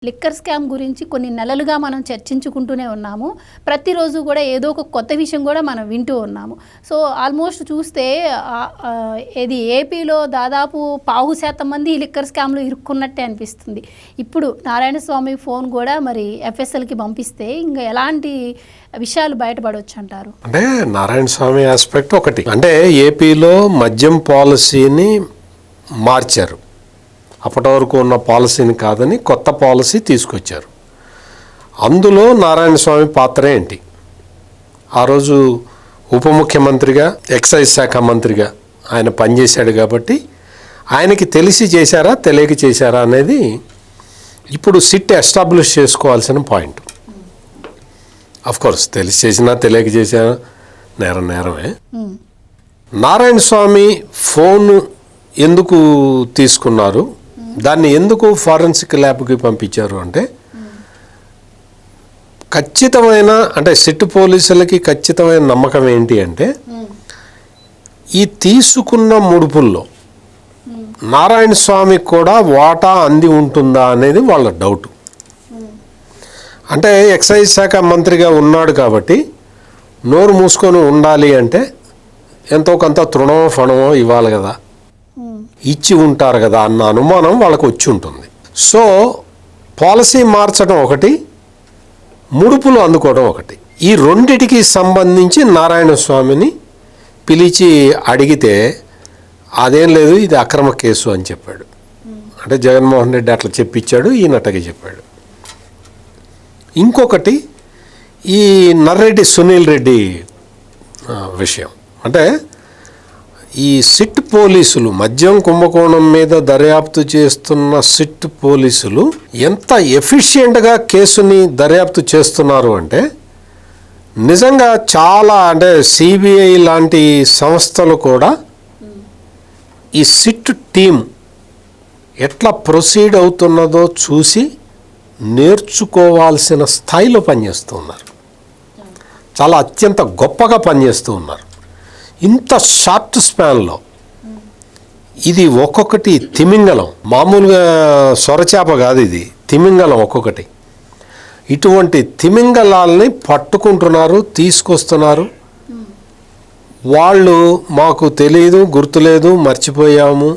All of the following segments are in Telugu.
లిక్కర్ స్కామ్ గురించి కొన్ని నెలలుగా మనం చర్చించుకుంటూనే ఉన్నాము. ప్రతిరోజు కూడా ఏదో ఒక కొత్త విషయం కూడా మనం వింటూ ఉన్నాము. సో ఆల్మోస్ట్ చూస్తే ఇది ఏపీలో దాదాపు 50% మంది లిక్కర్ స్కామ్లో ఇరుక్కున్నట్టే అనిపిస్తుంది. ఇప్పుడు నారాయణ స్వామి ఫోన్ కూడా మరి ఎఫ్ఎస్ఎల్కి పంపిస్తే ఇంకా ఎలాంటి విషయాలు బయటపడవచ్చు అంటారు? అంటే నారాయణ స్వామి ఆస్పెక్ట్ ఒకటి, అంటే ఏపీలో మద్యం పాలసీని మార్చారు. అప్పటి వరకు ఉన్న పాలసీని కాదని కొత్త పాలసీ తీసుకొచ్చారు. అందులో నారాయణ స్వామి పాత్ర ఏంటి? ఆ రోజు ఉప ముఖ్యమంత్రిగా, ఎక్సైజ్ శాఖ మంత్రిగా ఆయన పనిచేశాడు కాబట్టి ఆయనకి తెలిసి చేశారా తెలియక చేశారా అనేది ఇప్పుడు సిట్ ఎస్టాబ్లిష్ చేసుకోవాల్సిన పాయింట్. అఫ్కోర్స్ తెలిసి చేసినా తెలియక చేసినా నేరమే. నారాయణ స్వామి ఫోన్ ఎందుకు తీసుకున్నారు, దాన్ని ఎందుకు ఫారెన్సిక్ ల్యాబ్కి పంపించారు అంటే ఖచ్చితమైన, అంటే సిట్ పోలీసులకి ఖచ్చితమైన నమ్మకం ఏంటి అంటే ఈ తీసుకున్న ముడుపుల్లో నారాయణ స్వామి కూడా వాటా అంది ఉంటుందా అనేది వాళ్ళ డౌట్. అంటే ఎక్సైజ్ శాఖ మంత్రిగా ఉన్నాడు కాబట్టి నోరు మూసుకొని ఉండాలి అంటే ఎంతో కొంత తృణమో ఫణమో ఇవ్వాలి కదా, ఇచ్చి ఉంటారు కదా అన్న అనుమానం వాళ్ళకు వచ్చి ఉంటుంది. సో పాలసీ మార్చడం ఒకటి, ముడుపులు అందుకోవడం ఒకటి. ఈ రెండిటికి సంబంధించి నారాయణ స్వామిని పిలిచి అడిగితే అదేం లేదు, ఇది అక్రమ కేసు అని చెప్పాడు. అంటే జగన్మోహన్ రెడ్డి అట్లా చెప్పించాడు, ఈయనట్టగా చెప్పాడు. ఇంకొకటి ఈ నర్రెడ్డి సునీల్ రెడ్డి విషయం. అంటే ఈ సిట్ పోలీసులు మద్యం కుంభకోణం మీద దర్యాప్తు చేస్తున్న సిట్ పోలీసులు ఎంత ఎఫిషియెంట్గా కేసుని దర్యాప్తు చేస్తున్నారు అంటే నిజంగా చాలా, అంటే సిబిఐ లాంటి సంస్థలు కూడా ఈ సిట్ టీం ఎట్లా ప్రొసీడ్ అవుతున్నదో చూసి నేర్చుకోవాల్సిన స్థాయిలో పనిచేస్తున్నారు. చాలా అత్యంత గొప్పగా పనిచేస్తూ ఉన్నారు. ఇంత షార్ట్ స్పాన్లో ఇది ఒక్కొక్కటి తిమింగలం, మామూలుగా సొరచేప కాదు, ఇది తిమింగలం ఒక్కొక్కటి. ఇటువంటి తిమింగలాల్ని పట్టుకుంటున్నారు, తీసుకొస్తున్నారు. వాళ్ళు మాకు తెలియదు, గుర్తులేదు, మర్చిపోయాము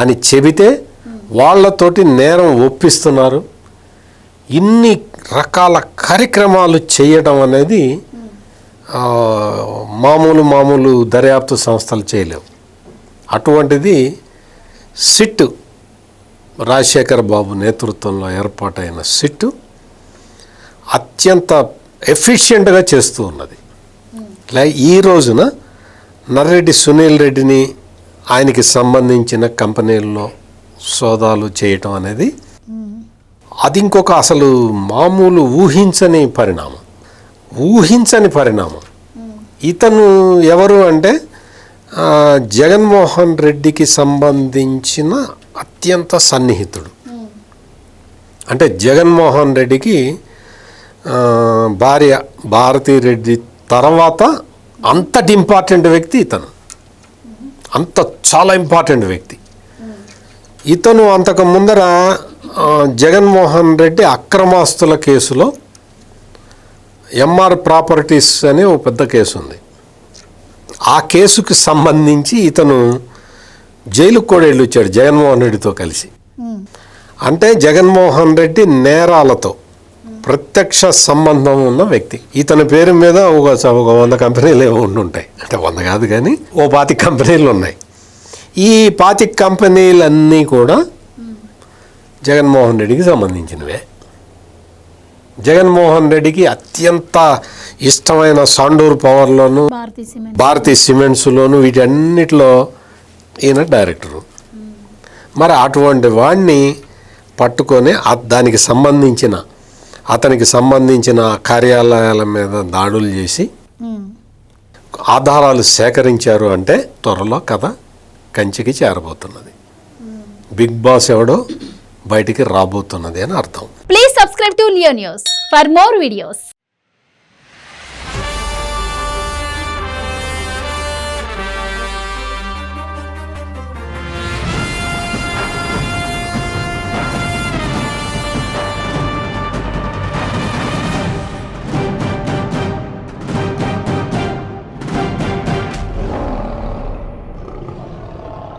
అని చెబితే వాళ్ళతోటి నేరం ఒప్పిస్తున్నారు. ఇన్ని రకాల కార్యక్రమాలు చేయడం అనేది మామూలు దర్యాప్తు సంస్థలు చేయలేవు. అటువంటిది సిట్, రాజశేఖర్ బాబు నేతృత్వంలో ఏర్పాటైన సిట్ అత్యంత ఎఫిషియెంట్గా చేస్తూ ఉన్నది. ఈ రోజున నర్రెడ్డి సునీల్ రెడ్డిని ఆయనకి సంబంధించిన కంపెనీల్లో సోదాలు చేయటం అనేది అది ఇంకొక అసలు మామూలు ఊహించని పరిణామం. ఇతను ఎవరు అంటే జగన్మోహన్ రెడ్డికి సంబంధించిన అత్యంత సన్నిహితుడు. అంటే జగన్మోహన్ రెడ్డికి భార్య భారతీ రెడ్డి తర్వాత అంతటి ఇంపార్టెంట్ వ్యక్తి ఇతను. చాలా ఇంపార్టెంట్ వ్యక్తి ఇతను. అంతకు ముందర జగన్మోహన్ రెడ్డి అక్రమాస్తుల కేసులో ఎంఆర్ ప్రాపర్టీస్ అనే ఒక పెద్ద కేసు ఉంది. ఆ కేసుకి సంబంధించి ఇతను జైలుకు కూడా వెళ్ళి వచ్చాడు జగన్మోహన్ రెడ్డితో కలిసి. అంటే జగన్మోహన్ రెడ్డి నేరాలతో ప్రత్యక్ష సంబంధం ఉన్న వ్యక్తి. ఇతని పేరు మీద ఒక 100 కంపెనీలు ఏమో ఉండుంటాయి, అంటే 100 కాదు కానీ 25 కంపెనీలు ఉన్నాయి. ఈ 25 కంపెనీలన్నీ కూడా జగన్మోహన్ రెడ్డికి సంబంధించినవే. జగన్మోహన్ రెడ్డికి అత్యంత ఇష్టమైన సాండూర్ పవర్లోను, భారతీ సిమెంట్స్లోను, వీటన్నిటిలో ఈయన డైరెక్టరు. మరి అటువంటి వాడిని పట్టుకొని అతనికి సంబంధించిన కార్యాలయాల మీద దాడులు చేసి ఆధారాలు సేకరించారు అంటే త్వరలో కథ కంచికి చేరబోతున్నది. బిగ్ బాస్ ఎవడో బయటికి రాబోతున్నది అని అర్థం. Please subscribe to Leo news for more videos.